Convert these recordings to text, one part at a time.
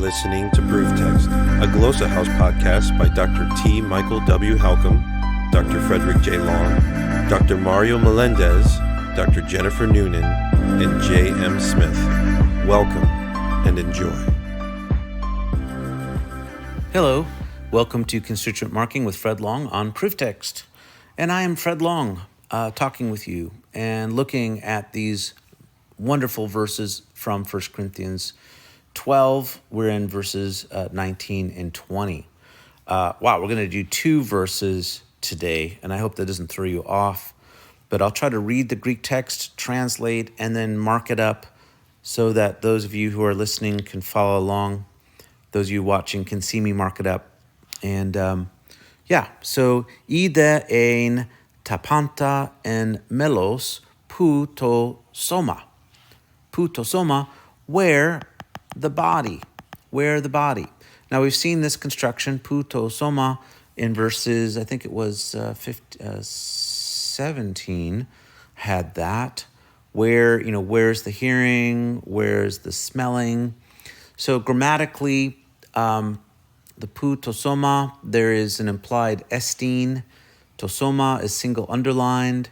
listening to Proof Text, a Glossa House podcast by Dr. T. Michael W. Halcomb, Dr. Fredrick J. Long, Dr. Mario Melendez, Dr. Jennifer Noonan, and J. M. Smith. Welcome and enjoy. Hello, welcome to Constituent Marking with Fred Long on Proof Text. And I am Fred Long, talking with you and looking at these wonderful verses from 1 Corinthians 12. We're in verses 19 and 20. Wow, we're going to do two verses today, and I hope that doesn't throw you off. But I'll try to read the Greek text, translate, and then mark it up so that those of you who are listening can follow along. Those of you watching can see me mark it up. And so ide ein tapanta en melos putosoma. Putosoma, where the body. Now we've seen this construction, putosoma, in verses, I think it was 17, had that. Where, where's the hearing? Where's the smelling? So grammatically, the putosoma, there is an implied estine. Tosoma is single underlined.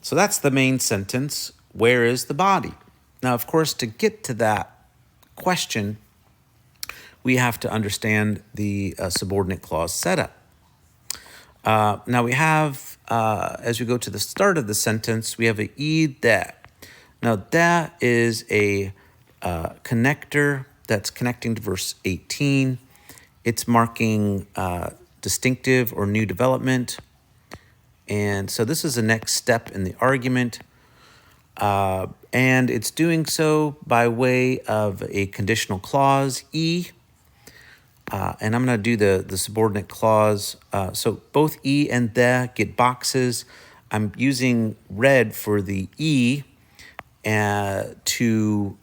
So that's the main sentence. Where is the body? Now, of course, to get to that question, we have to understand the subordinate clause setup. Now we have, as we go to the start of the sentence, we have a ide. Now, da is a connector that's connecting to verse 18. It's marking distinctive or new development. And so this is the next step in the argument. And it's doing so by way of a conditional clause, E. And I'm going to do the subordinate clause. So both E and the get boxes. I'm using red for the E to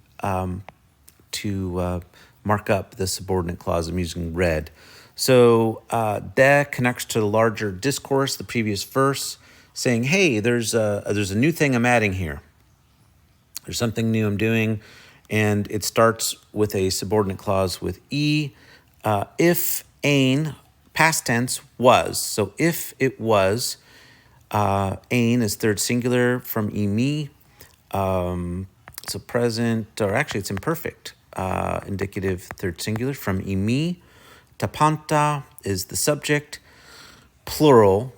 mark up the subordinate clause. I'm using red. So de connects to the larger discourse, the previous verse, saying, hey, there's a new thing I'm adding here. There's something new I'm doing, and it starts with a subordinate clause with E. If ein, past tense, was. So if it was, ein is third singular from imi. It's a present, or actually it's imperfect, indicative third singular from imi. Tapanta is the subject, plural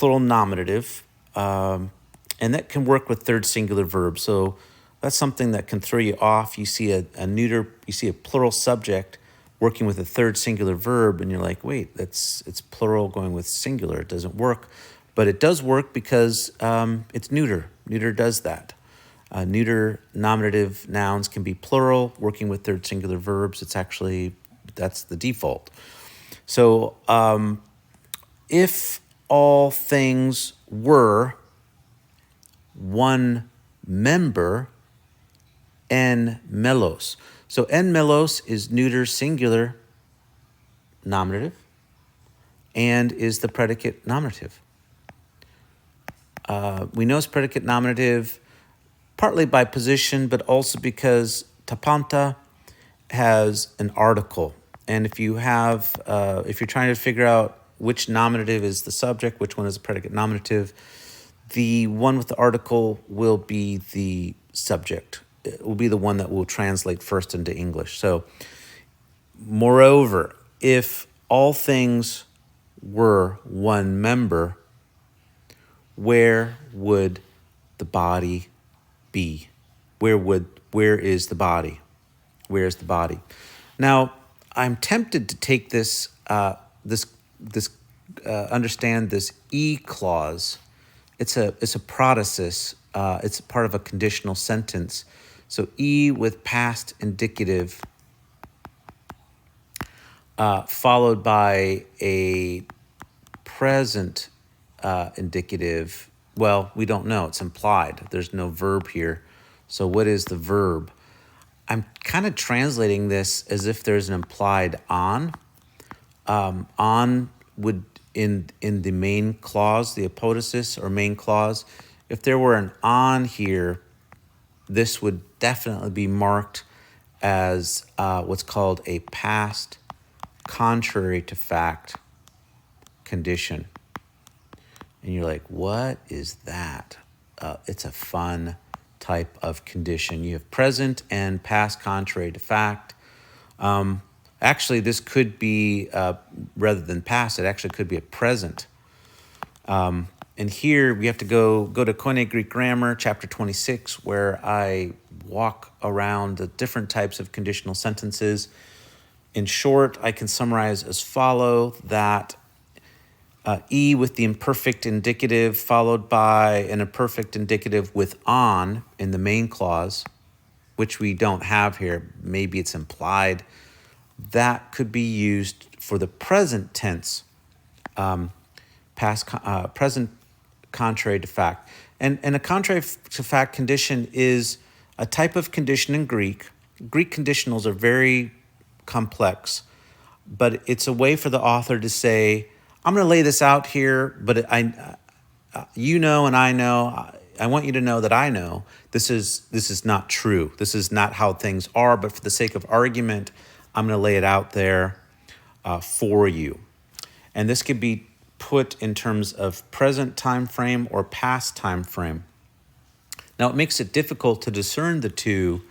nominative, and that can work with third singular verbs. So that's something that can throw you off. You see a neuter, you see a plural subject working with a third singular verb, and you're like, wait, it's plural going with singular. It doesn't work, but it does work because it's neuter. Neuter does that. Neuter nominative nouns can be plural, working with third singular verbs. That's the default. So if all things were one member, en melos. So en melos is neuter singular nominative and is the predicate nominative. We know it's predicate nominative partly by position, but also because tapanta has an article. And if you have, if you're trying to figure out which nominative is the subject, which one is the predicate nominative, the one with the article will be the subject. It will be the one that will translate first into English. So, moreover, if all things were one member, where would the body be? Where is the body? Where is the body? Now, I'm tempted to take this, understand this E clause. It's a protasis. It's part of a conditional sentence. So E with past indicative, followed by a present indicative. Well, we don't know. It's implied. There's no verb here. So what is the verb? I'm kind of translating this as if there's an implied on. On would, in the main clause, the apodosis or main clause, if there were an on here, this would definitely be marked as what's called a past contrary to fact condition. And you're like, what is that? It's a fun type of condition. You have present and past contrary to fact. Actually, this could be, rather than past, it actually could be a present. And here we have to go to Koine Greek Grammar, chapter 26, where I walk around the different types of conditional sentences. In short, I can summarize as follow that E with the imperfect indicative followed by an imperfect indicative with on in the main clause, which we don't have here. Maybe it's implied. That could be used for the present tense, present contrary to fact. And a contrary to fact condition is a type of condition in Greek. Greek conditionals are very complex, but it's a way for the author to say, I'm going to lay this out here, but you know and I know, I want you to know that I know this is not true. This is not how things are, but for the sake of argument, I'm going to lay it out there for you. And this could be put in terms of present time frame or past time frame. Now, what makes it difficult to discern the two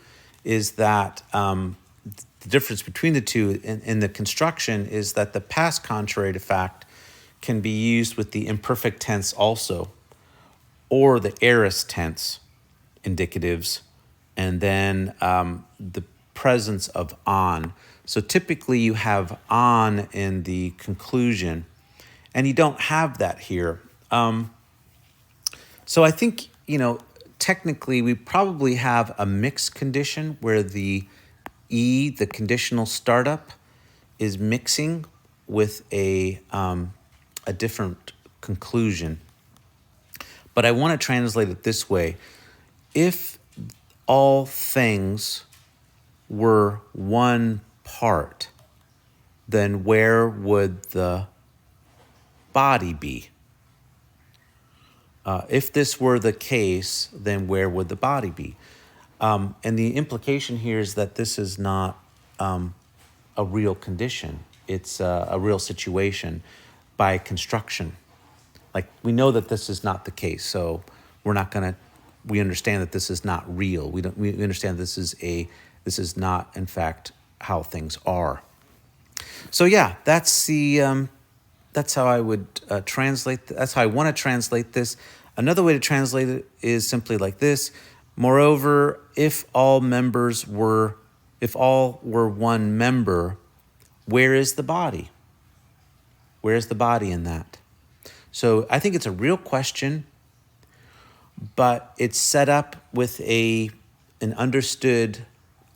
is that the difference between the two in the construction is that the past contrary to fact can be used with the imperfect tense also, or the aorist tense indicatives, and then the presence of on. So typically you have on in the conclusion, and you don't have that here. So I think, technically we probably have a mixed condition where the E, the conditional startup, is mixing with a different conclusion. But I want to translate it this way. If all things were one part, then where would the body be? If this were the case, then where would the body be? And the implication here is that this is not a real condition. It's a real situation by construction. Like, we know that this is not the case, so we understand that this is not real. We understand this is not, in fact, how things are. So yeah, that's how I would translate. That's how I want to translate this. Another way to translate it is simply like this: moreover, if all were one member, where is the body? Where is the body in that? So I think it's a real question, but it's set up with an understood,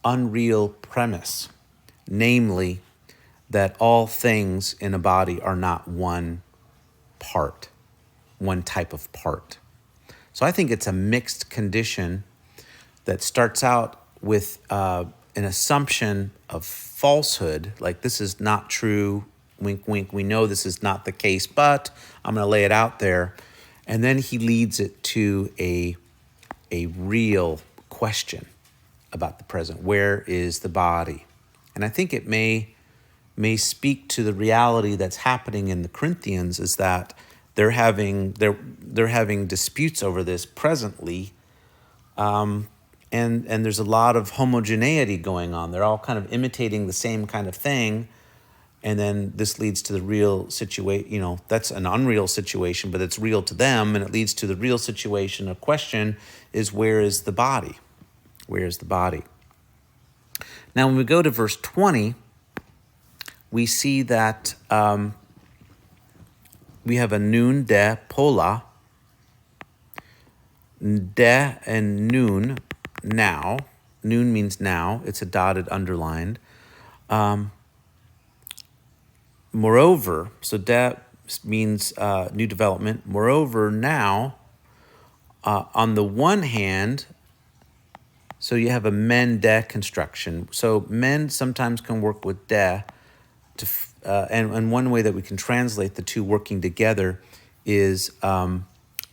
unreal premise, namely that all things in a body are not one part, one type of part. So I think it's a mixed condition that starts out with an assumption of falsehood, like this is not true, wink, wink, we know this is not the case, but I'm going to lay it out there. And then he leads it to a real question about the present. Where is the body? And I think it may speak to the reality that's happening in the Corinthians, is that they're having disputes over this presently, and there's a lot of homogeneity going on. They're all kind of imitating the same kind of thing, and then this leads to the real situation. That's an unreal situation, but it's real to them, and it leads to the real situation. A question is, where is the body? Where is the body? Now, when we go to verse 20, we see that we have a nun de pola, de and nun, now. Nun means now. It's a dotted, underlined. Moreover, so de means new development. Moreover, now, on the one hand, so you have a men de construction. So men sometimes can work with de, and one way that we can translate the two working together is on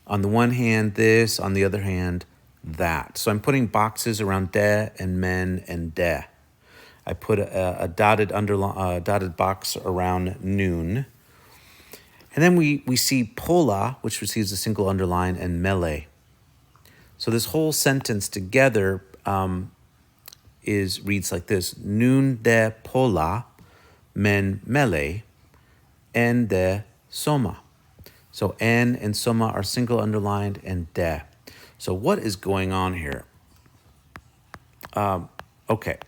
the one hand this, on the other hand that. So I'm putting boxes around de and men and de. I put a dotted box around noon. And then we see pola, which receives a single underline, and mele. So this whole sentence together reads like this: Noon de pola, men mele, en de soma. So en and soma are single underlined, and de. So what is going on here? Okay.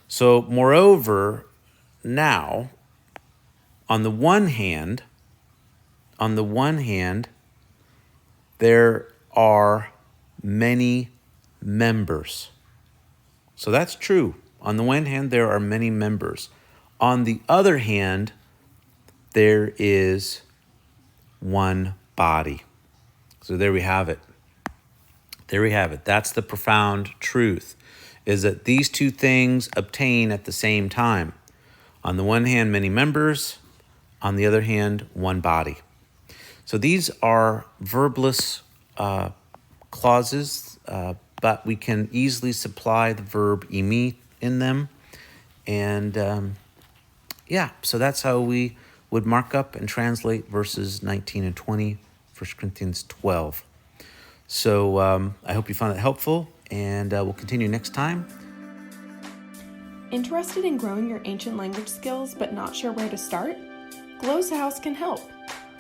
So moreover, now, on the one hand, there are many members. So that's true. On the one hand, there are many members. On the other hand, there is one body. So there we have it. That's the profound truth, is that these two things obtain at the same time. On the one hand, many members. On the other hand, one body. So these are verbless clauses, but we can easily supply the verb imi in them. And so that's how we would mark up and translate verses 19 and 20, 1 Corinthians 12. So I hope you found that helpful, and we'll continue next time. Interested in growing your ancient language skills but not sure where to start? Glossa House can help.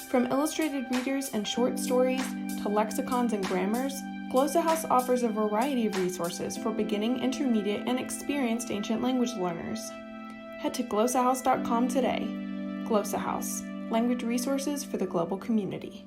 From illustrated readers and short stories to lexicons and grammars, Glossa House offers a variety of resources for beginning, intermediate, and experienced ancient language learners. Head to glossahouse.com today. Glossa House, language resources for the global community.